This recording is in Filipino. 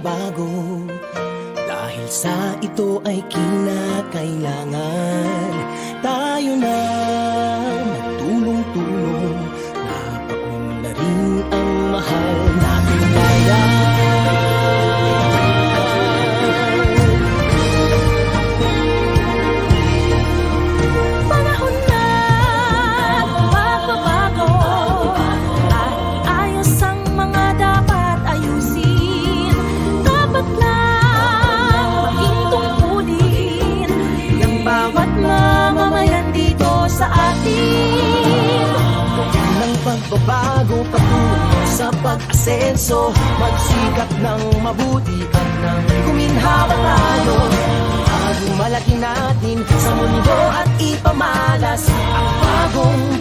pagbabago, dahil sa ito ay kinakailangan tayo na magtulong-tulong, napaunlarin ang mahal nating bayan. Pagbabago patungo sa pag-asenso, magsikap ng mabuti at nang guminhawa tayo. Bagong malaki natin sa mundo at ipamalas ang bagong